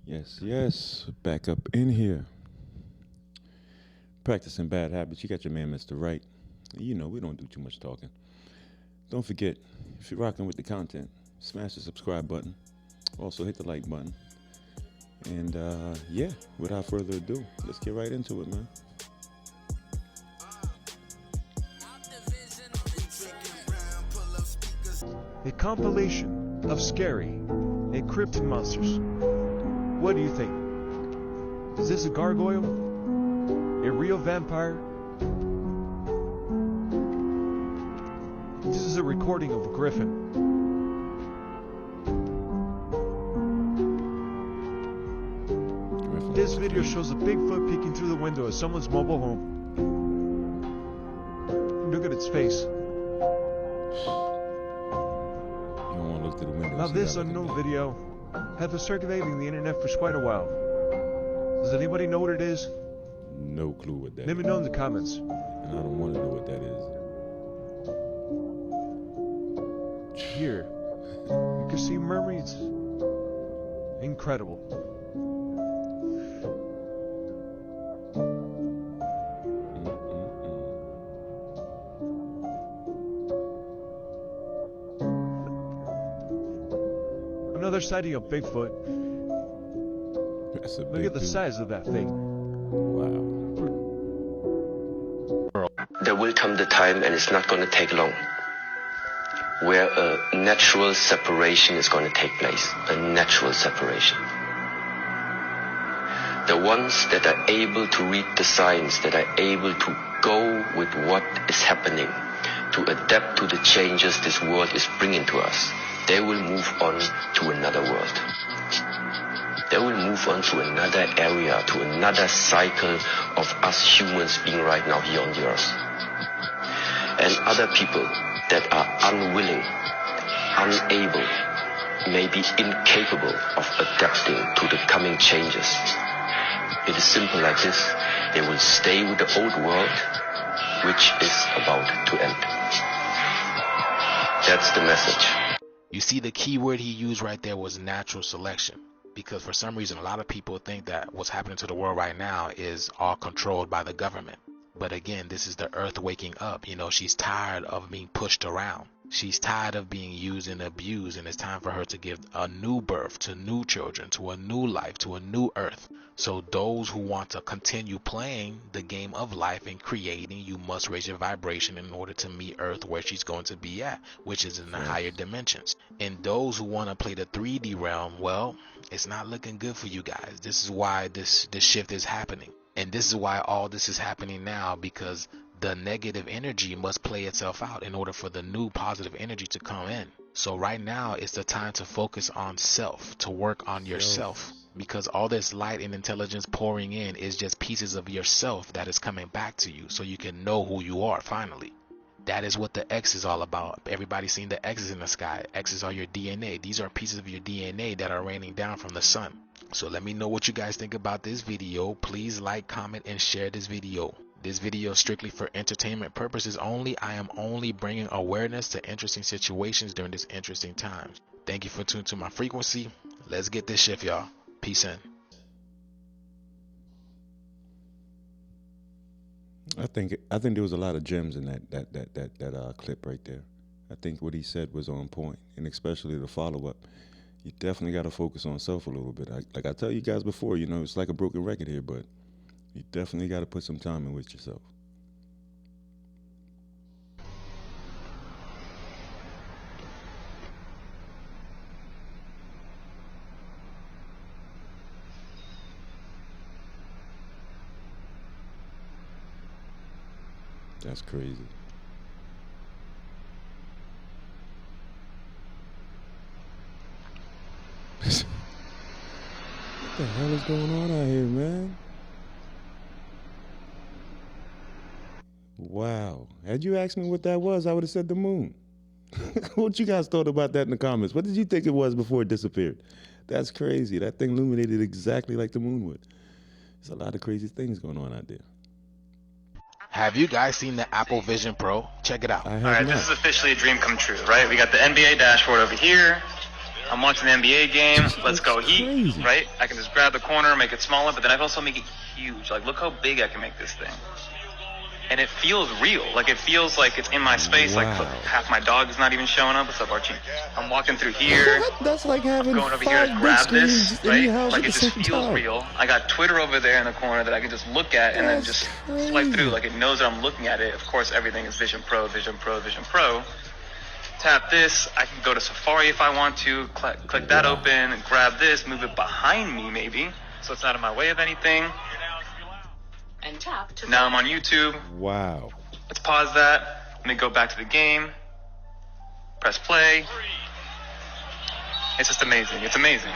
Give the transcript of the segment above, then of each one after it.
Yes, yes. Back up in here. Practicing bad habits. You got your man, Mr. Right. You know, we don't do too much talking. Don't forget, if you're rocking with the content, smash the subscribe button. Also, hit the like button. And yeah, without further ado, let's get right into it, man. A compilation of scary and cryptid monsters. What do you think? Is this a gargoyle? A real vampire? This is a recording of a griffin. This video shows a Bigfoot peeking through the window of someone's mobile home. Look at its face. You don't want to look through the window. Now this unknown video has been circulating the internet for quite a while. Does anybody know what it is? No clue what that Let is. me know in the comments. And I don't want to know what that is. Here, you can see mermaids. Incredible. Another sighting of Bigfoot. That's a Look big at the dude. size of that thing. Wow. There will come the time, and it's not going to take long, where a natural separation is going to take place. A natural separation. The ones that are able to read the signs, that are able to go with what is happening, to adapt to the changes this world is bringing to us, they will move on to another world. They will move on to another area, to another cycle of us humans being right now here on the earth. And other people that are unwilling, unable, maybe incapable of adapting to the coming changes. It is simple like this. They will stay with the old world, which is about to end. That's the message. You see, the key word he used right there was natural selection, because for some reason a lot of people think that what's happening to the world right now is all controlled by the government. But again, this is the earth waking up. You know, she's tired of being pushed around. She's tired of being used and abused, and it's time for her to give a new birth to new children, to a new life, to a new earth. So those who want to continue playing the game of life and creating, you must raise your vibration in order to meet earth where she's going to be at, which is in the higher dimensions. And those who want to play the 3D realm, well, it's not looking good for you guys. This is why this shift is happening. And this is why all this is happening now, because the negative energy must play itself out in order for the new positive energy to come in. So right now it's the time to focus on self, to work on yourself, because all this light and intelligence pouring in is just pieces of yourself that is coming back to you, so you can know who you are finally. That is what the X is all about. Everybody's seen the X's in the sky. X's are your DNA. These are pieces of your DNA that are raining down from the sun. So let me know what you guys think about this video. Please like, comment, and share this video. This video is strictly for entertainment purposes only. I am only bringing awareness to interesting situations during this interesting times. Thank you for tuning to my frequency. Let's get this shift, y'all. Peace in. I think there was a lot of gems in that clip right there. I think what he said was on point, and especially the follow up. You definitely got to focus on self a little bit. Like I tell you guys before, you know, it's like a broken record here, but you definitely got to put some time in with yourself. That's crazy. What the hell is going on out here, man? Wow. Had you asked me what that was, I would have said the moon. What you guys thought about that in the comments? What did you think it was before it disappeared? That's crazy. That thing illuminated exactly like the moon would. There's a lot of crazy things going on out there. Have you guys seen the Apple Vision Pro? Check it out. I have All right, not. this is officially a dream come true, right? We got the NBA dashboard over here. I'm watching the NBA game. Let's go Heat, crazy. right? I can just grab the corner, make it smaller, but then I can also make it huge. Like, look how big I can make this thing. And it feels real. Like, it feels like it's in my space. Like, Wow. half my dog is not even showing up. What's up, Archie? I'm walking through here. That's like having Going over here to 5 big grab screens this, in right? your house Like, at it the just same feels time. real. I got Twitter over there in the corner that I can just look at and then That's just crazy. swipe through. Like, it knows that I'm looking at it. Of course, everything is Vision Pro, Vision Pro, Vision Pro. Tap this. I can go to Safari if I want to. Click that open, grab this, move it behind me maybe, so it's not in my way of anything. And tap to Now I'm on YouTube. Wow. Let's pause that. Let me go back to the game. Press play. It's just amazing. It's amazing.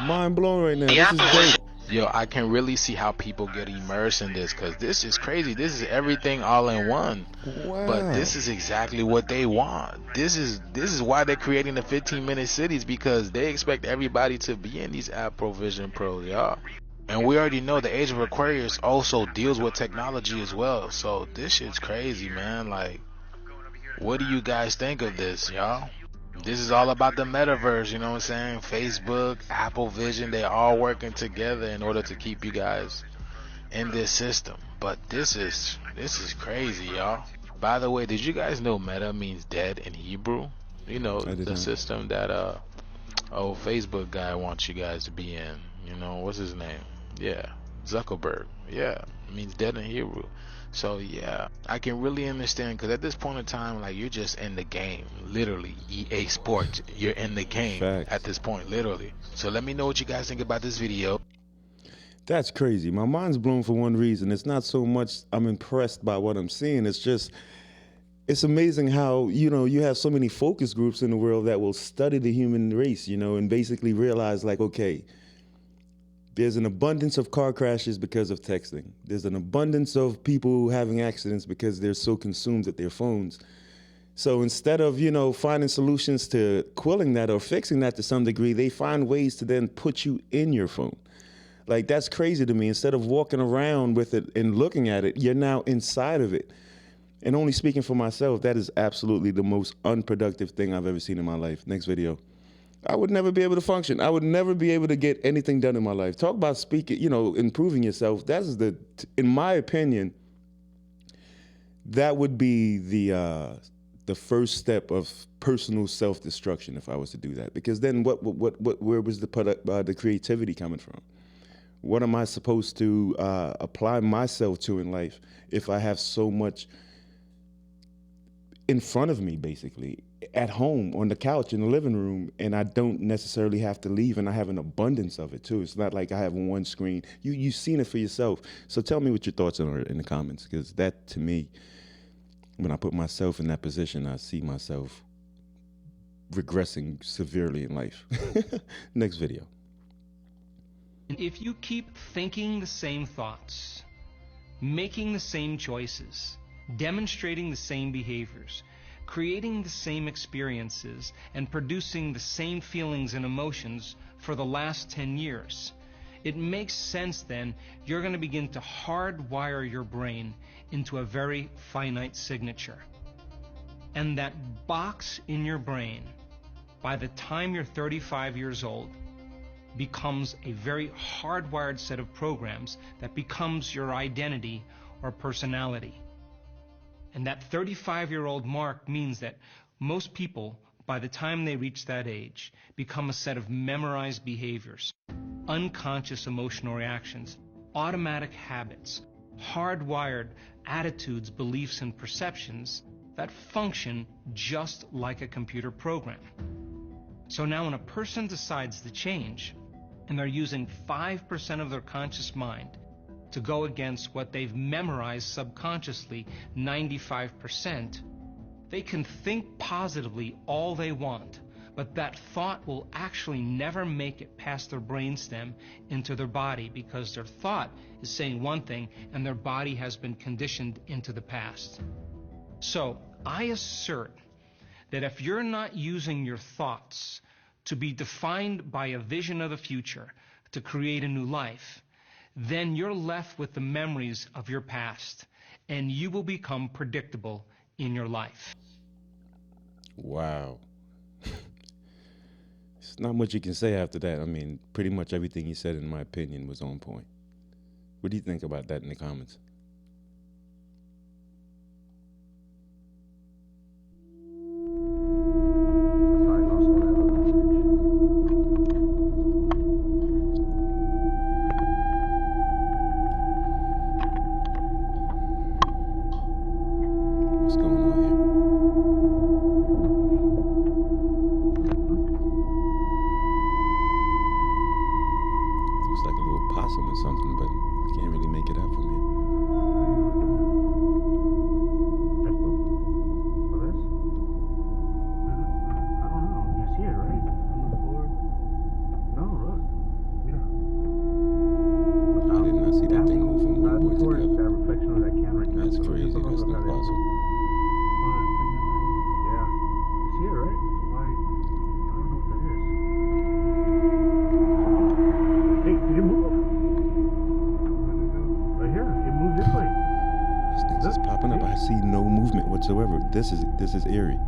Mind blown right now. The This app is was- dope. Yo, I can really see how people get immersed in this, because this is crazy. This is everything all in one. Wow. But this is exactly what they want. This is why they're creating the 15-minute cities, because they expect everybody to be in these app Vision Pro, y'all. And we already know the Age of Aquarius also deals with technology as well. So this shit's crazy, man. Like, what do you guys think of this, y'all? This is all about the metaverse, you know what I'm saying? Facebook, Apple Vision, they all working together in order to keep you guys in this system. But this is crazy, y'all. By the way, did you guys know meta means dead in Hebrew? You know, I did the not. system that Facebook guy wants you guys to be in. You know, what's his name? Yeah, Zuckerberg. Yeah, it means dead in Hebrew. So yeah, I can really understand, because at this point in time, like, you're just in the game, literally. EA Sports, you're in the game. Facts. At this point, literally. So let me know what you guys think about this video. That's crazy. My mind's blown for one reason. It's not so much I'm impressed by what I'm seeing. It's just, it's amazing how, you have so many focus groups in the world that will study the human race, and basically realize, like, okay, there's an abundance of car crashes because of texting. There's an abundance of people having accidents because they're so consumed with their phones. So instead of, finding solutions to quelling that or fixing that to some degree, they find ways to then put you in your phone. Like, that's crazy to me. Instead of walking around with it and looking at it, you're now inside of it. And only speaking for myself, that is absolutely the most unproductive thing I've ever seen in my life. Next video. I would never be able to function. I would never be able to get anything done in my life. Talk about speaking, improving yourself. That's in my opinion, that would be the first step of personal self-destruction if I was to do that. Because then where was the creativity coming from? What am I supposed to apply myself to in life if I have so much in front of me, basically, at home, on the couch, in the living room, and I don't necessarily have to leave, and I have an abundance of it, too. It's not like I have one screen. You've seen it for yourself. So tell me what your thoughts are in the comments, because that, to me, when I put myself in that position, I see myself regressing severely in life. Next video. If you keep thinking the same thoughts, making the same choices, demonstrating the same behaviors, creating the same experiences, and producing the same feelings and emotions for the last 10 years, it makes sense then you're going to begin to hardwire your brain into a very finite signature. And that box in your brain, by the time you're 35 years old, becomes a very hardwired set of programs that becomes your identity or personality. And that 35-year-old mark means that most people, by the time they reach that age, become a set of memorized behaviors, unconscious emotional reactions, automatic habits, hardwired attitudes, beliefs, and perceptions that function just like a computer program. So now when a person decides to change, and they're using 5% of their conscious mind to go against what they've memorized subconsciously, 95%, they can think positively all they want, but that thought will actually never make it past their brainstem into their body, because their thought is saying one thing and their body has been conditioned into the past. So I assert that if you're not using your thoughts to be defined by a vision of the future to create a new life, then you're left with the memories of your past, and you will become predictable in your life. Wow. There's not much you can say after that. I mean, pretty much everything he said, in my opinion, was on point. What do you think about that in the comments? What's going on here? Looks like a little possum or something, but I can't really make it out from here. I don't know. You see it, right? On the floor. No, look. I did not see that thing move from one point to the That other. reflection of that camera. That's crazy. That's no possum. Yeah. You see it, right? It's white. I don't know what that is. Hey, did it move? Right here. It moved this way. This thing's just popping up. I see no movement whatsoever. This is eerie.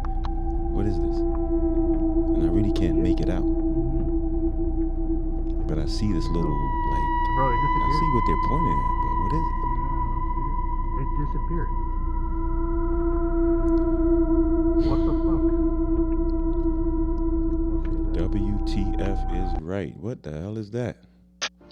What is this? And I really can't make it out. But I see this little, like, Bro, it I disappeared. see what they're pointing at, but what is it? It disappeared. What the fuck? WTF is right. What the hell is that?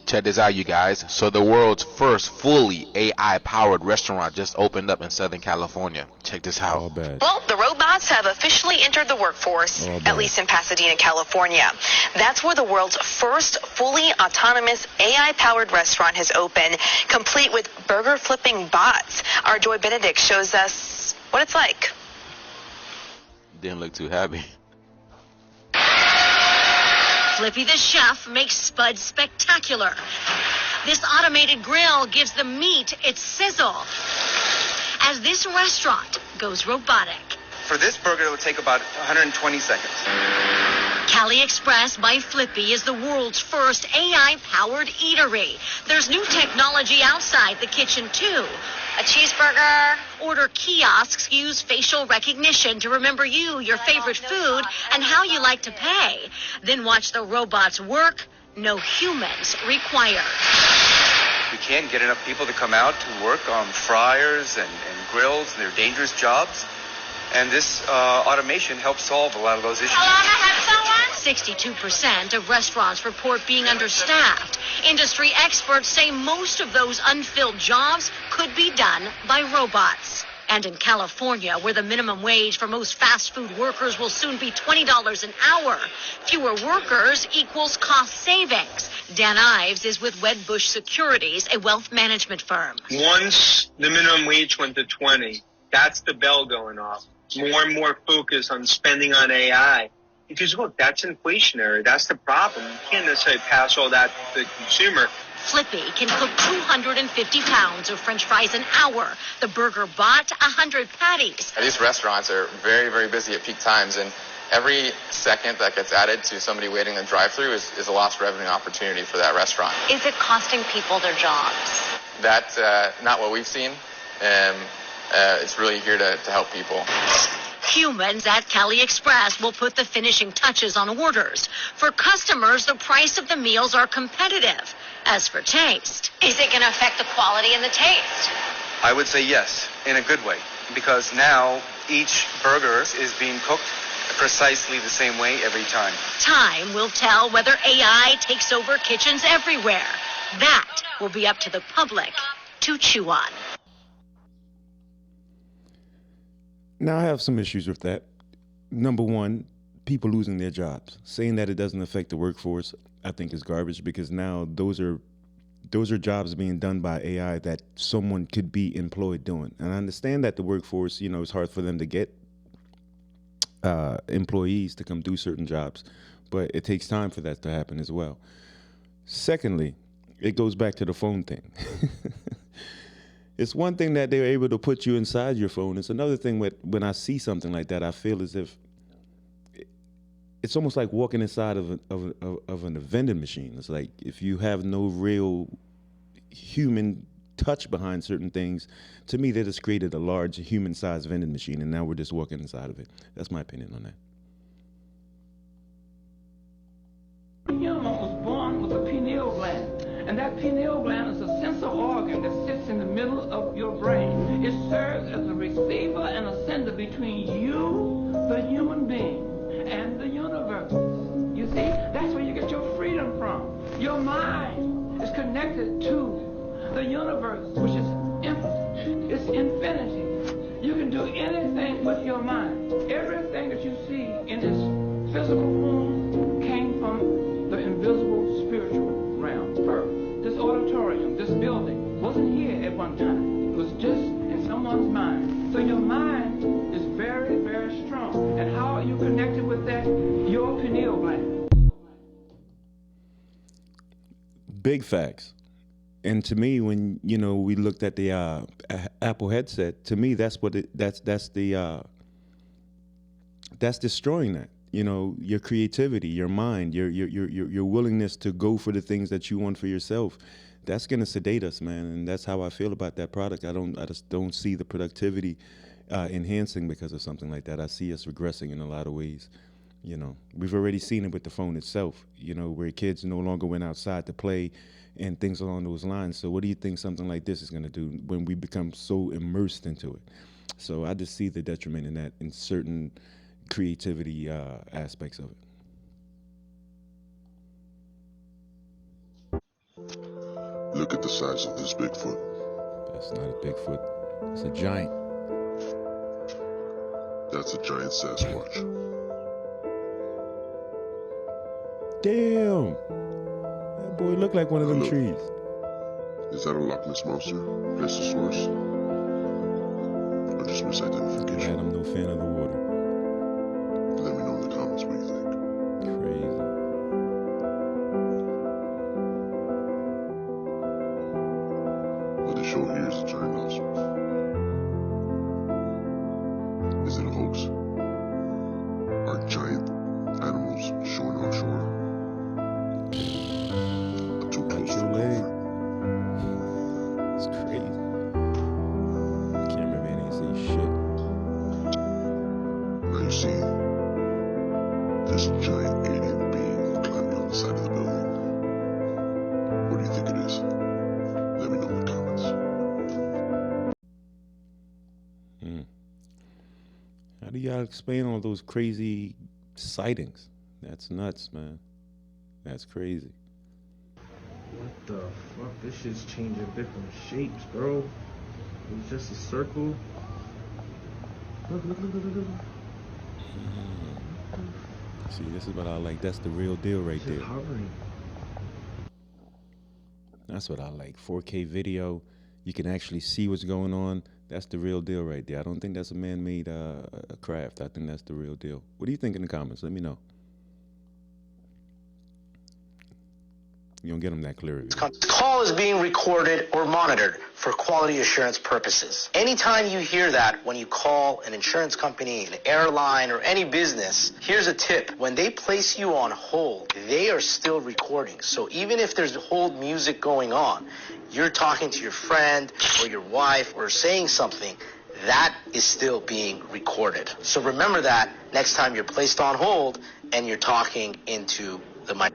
Check this out, you guys. So the world's first fully AI-powered restaurant just opened up in Southern California. Check this All out. bad. Well, the robots have officially entered the workforce, Oh, at boy. least in Pasadena, California. That's where the world's first fully autonomous AI-powered restaurant has opened, complete with burger-flipping bots. Our Joy Benedict shows us what it's like. Didn't look too happy. Flippy the chef makes Spud spectacular. This automated grill gives the meat its sizzle. As this restaurant goes robotic. For this burger, it would take about 120 seconds. Cali Express by Flippy is the world's first AI-powered eatery. There's new technology outside the kitchen, too. A cheeseburger. Order kiosks use facial recognition to remember you, your favorite food, and how you like to pay. Then watch the robots work. No humans required. We can't get enough people to come out to work on fryers and grills. They're dangerous jobs. And this automation helps solve a lot of those issues. 62% of restaurants report being understaffed. Industry experts say most of those unfilled jobs could be done by robots. And in California, where the minimum wage for most fast food workers will soon be $20 an hour, fewer workers equals cost savings. Dan Ives is with Wedbush Securities, a wealth management firm. Once the minimum wage went to 20, that's the bell going off. More and more focus on spending on AI. Because look, that's inflationary. That's the problem. You can't necessarily pass all that to the consumer. Flippy can cook 250 pounds of French fries an hour. The burger bot, 100 patties. These restaurants are very, very busy at peak times, and every second that gets added to somebody waiting in the drive-thru is a lost revenue opportunity for that restaurant. Is it costing people their jobs? That's not what we've seen. It's really here to help people. Humans at Cali Express will put the finishing touches on orders. For customers, the price of the meals are competitive. As for taste, Is it going to affect the quality and the taste? I would say yes, in a good way, because now each burger is being cooked precisely the same way every time. time will tell whether AI takes over kitchens everywhere. That will be up to the public to chew on. Now, I have some issues with that. Number one, people losing their jobs. Saying that it doesn't affect the workforce, I think is garbage, because now those are jobs being done by AI that someone could be employed doing. And I understand that the workforce, it's hard for them to get employees to come do certain jobs, but it takes time for that to happen as well. Secondly, it goes back to the phone thing. It's one thing that they're able to put you inside your phone. It's another thing when I see something like that, I feel as if it's almost like walking inside of a vending machine. It's like if you have no real human touch behind certain things, to me, they just created a large human-sized vending machine, and now we're just walking inside of it. That's my opinion on that. And that pineal gland is a sensor organ that sits in the middle of your brain. It serves as a receiver and a sender between you, the human being, and the universe. You see, that's where you get your freedom from. Your mind is connected to the universe, which is infinite. It's infinity. You can do anything with your mind. Everything that you see in this physical form came from the invisible spiritual realm first. This auditorium, this building, wasn't here at one time. It was just in someone's mind. So your mind is very, very strong. And how are you connected with that? Your pineal gland. Big facts. And to me, when we looked at the Apple headset, to me that's destroying that. Your creativity, your mind, your willingness to go for the things that you want for yourself. That's gonna sedate us, man. And that's how I feel about that product. I just don't see the productivity enhancing because of something like that. I see us regressing in a lot of ways. We've already seen it with the phone itself. Where kids no longer went outside to play and things along those lines. So what do you think something like this is going to do when we become so immersed into it? So I just see the detriment in that, in certain creativity aspects of it. Look at the size of this Bigfoot. That's not a Bigfoot. It's a giant. That's a giant Sasquatch. Damn. That boy looked like one of them trees. Is that a Loch Ness Monster? Plesiosaurus? Or just misidentification? Glad I'm no fan of the water. Let me know in the comments what you think. Crazy. What they show here is a giant lobster. Is it a hoax? Are giant animals showing offshore? Too close to the It's crazy. Cameraman ain't say shit. Now you see this giant alien being climbing on the side of the building. What do you think it is? Let me know in the comments. How do y'all explain all those crazy sightings? That's nuts, man. That's crazy. What the fuck? This shit's changing different shapes, bro. It's just a circle. Look. See, this is what I like. That's the real deal right there. Hovering. That's what I like. 4K video. You can actually see what's going on. That's the real deal right there. I don't think that's a man-made craft. I think that's the real deal. What do you think in the comments? Let me know. You don't get them that clear. The call is being recorded or monitored for quality assurance purposes. Anytime you hear that when you call an insurance company, an airline, or any business, here's a tip. When they place you on hold, they are still recording. So even if there's hold music going on, you're talking to your friend or your wife or saying something, that is still being recorded. So remember that next time you're placed on hold and you're talking into the mic.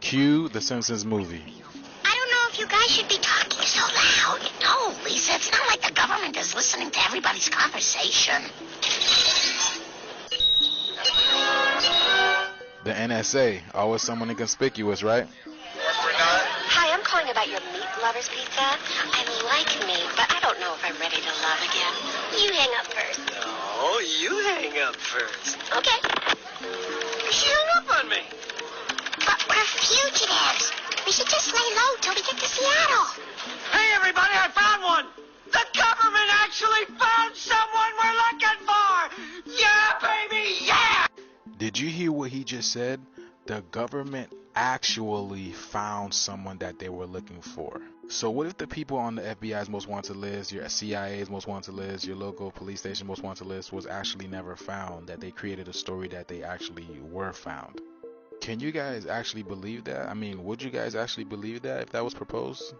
Cue the Simpsons movie. I don't know if you guys should be talking so loud. No, Lisa, it's not like the government is listening to everybody's conversation. The NSA, always someone inconspicuous, right? Hi, I'm calling about your meat lovers pizza. I like meat, but I don't know if I'm ready to love again. You hang up first. No, you hang up first. Okay. She hung up on me. But we're fugitives. We should just lay low till we get to Seattle. Hey, everybody, I found one. The government actually found someone we're looking for. Yeah, baby, yeah. Did you hear what he just said? The government actually found someone that they were looking for. So what if the people on the FBI's most wanted list, your CIA's most wanted list, your local police station most wanted list was actually never found, that they created a story that they actually were found? Can you guys actually believe that? I mean, would you guys actually believe that if that was proposed?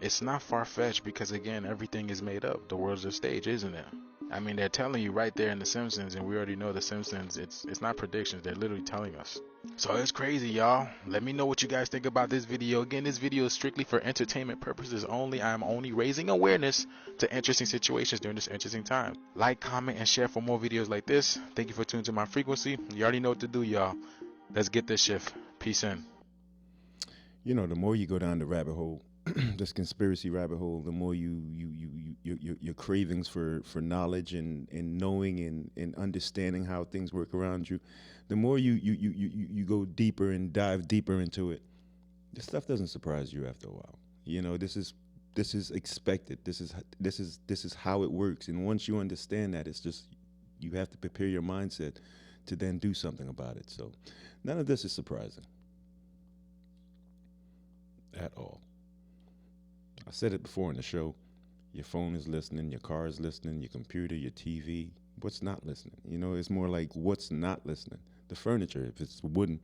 It's not far-fetched because, again, everything is made up. The world's a stage, isn't it? I mean, they're telling you right there in The Simpsons, and we already know The Simpsons, it's not predictions. They're literally telling us. So it's crazy, y'all. Let me know what you guys think about this video. Again, this video is strictly for entertainment purposes only. I am only raising awareness to interesting situations during this interesting time. Like, comment, and share for more videos like this. Thank you for tuning to my frequency. You already know what to do, y'all. Let's get this shift. Peace in. You know, the more you go down the rabbit hole, this conspiracy rabbit hole, the more your cravings for knowledge and knowing and understanding how things work around you, the more you go deeper and dive deeper into it. This stuff doesn't surprise you after a while. You know, this is expected. This is how it works. And once you understand that, it's just you have to prepare your mindset to then do something about it. So none of this is surprising at all. I said it before in the show. Your phone is listening, your car is listening, your computer, your TV. What's not listening? You know, it's more like what's not listening. The furniture, if it's wooden,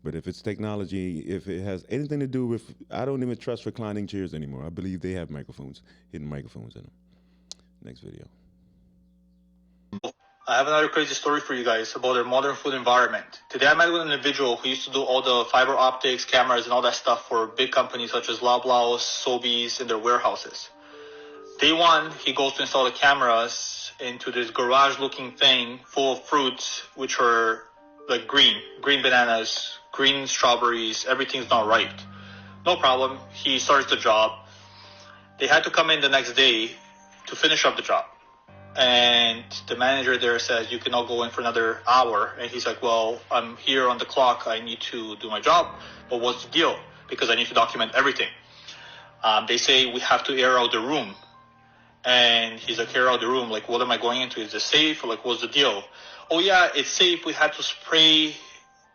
but if it's technology, if it has anything to do with, I don't even trust reclining chairs anymore. I believe they have microphones, hidden microphones in them. Next video. I have another crazy story for you guys about their modern food environment. Today I met with an individual who used to do all the fiber optics, cameras, and all that stuff for big companies such as Loblaws, Sobeys, and their warehouses. Day one, he goes to install the cameras into this garage-looking thing full of fruits, which are like green bananas, green strawberries, everything's not ripe. No problem. He starts the job. They had to come in the next day to finish up the job. And the manager there says, you cannot go in for another hour. And he's like, well, I'm here on the clock. I need to do my job. But what's the deal? Because I need to document everything. They say we have to air out the room. And he's like, air out the room. Like, what am I going into? Is it safe? Or like, what's the deal? Oh, yeah, it's safe. We had to spray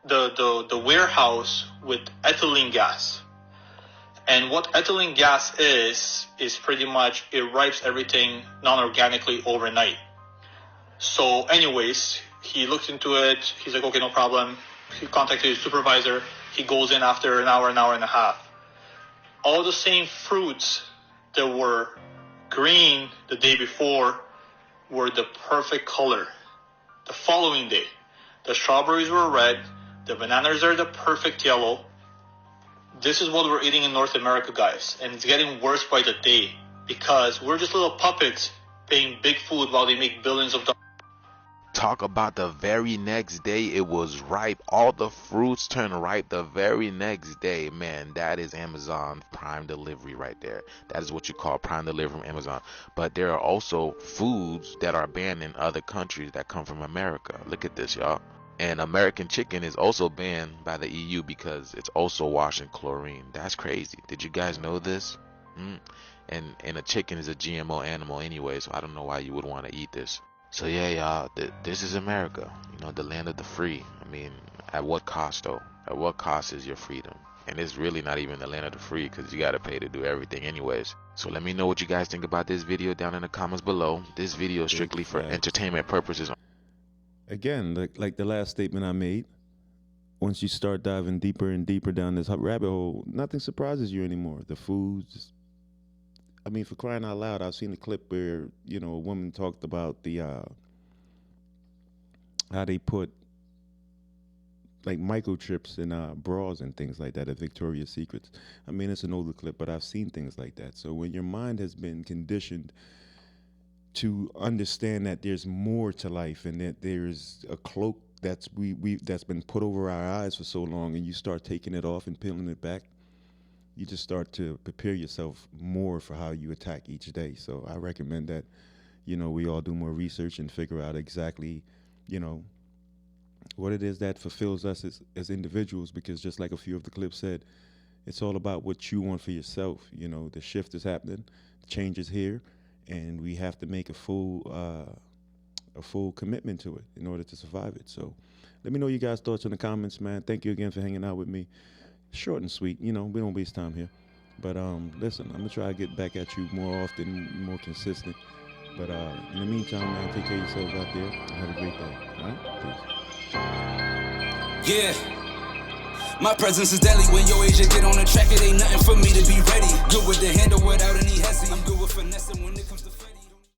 the warehouse with ethylene gas. And what ethylene gas is pretty much, it ripes everything non-organically overnight. So anyways, he looked into it. He's like, okay, no problem. He contacted his supervisor. He goes in after an hour and a half. All the same fruits that were green the day before were the perfect color the following day. The strawberries were red. The bananas are the perfect yellow. This is what we're eating in North America, guys. And it's getting worse by the day because we're just little puppets paying big food while they make billions of dollars. Talk about the very next day it was ripe. All the fruits turned ripe the very next day. Man, that is Amazon Prime delivery right there. That is what you call Prime delivery from Amazon. But there are also foods that are banned in other countries that come from America. Look at this, y'all. And American chicken is also banned by the EU because it's also washed in chlorine. That's crazy. Did you guys know this? And a chicken is a GMO animal anyway, so I don't know why you would want to eat this. So yeah, y'all, this is America, you know, the land of the free. I mean, at what cost though? At what cost is your freedom? And it's really not even the land of the free because you got to pay to do everything anyways. So let me know what you guys think about this video down in the comments below. This video is strictly for entertainment purposes. Again, like the last statement I made, once you start diving deeper and deeper down this rabbit hole, nothing surprises you anymore. The foods, I mean, for crying out loud, I've seen a clip where, you know, a woman talked about the how they put like microchips in bras and things like that at Victoria's Secrets. I mean, it's an older clip, but I've seen things like that. So when your mind has been conditioned to understand that there's more to life and that there's a cloak that's that's been put over our eyes for so long, and you start taking it off and peeling it back, you just start to prepare yourself more for how you attack each day. So I recommend that, you know, we all do more research and figure out exactly, you know, what it is that fulfills us as individuals, because just like a few of the clips said, it's all about what you want for yourself. You know, the shift is happening, the change is here, and we have to make a full commitment to it in order to survive it. So let me know your guys' thoughts in the comments, man. Thank you again for hanging out with me. Short and sweet, you know, we don't waste time here. But listen, I'm gonna try to get back at you more often, more consistent. But in the meantime, man, take care of yourselves out there and have a great day. All right? Peace. Yeah. My presence is deadly. When your agent get on the track, it ain't nothing for me to be ready. Good with the handle without any hesitation. I'm good with finessing when it comes to Freddy.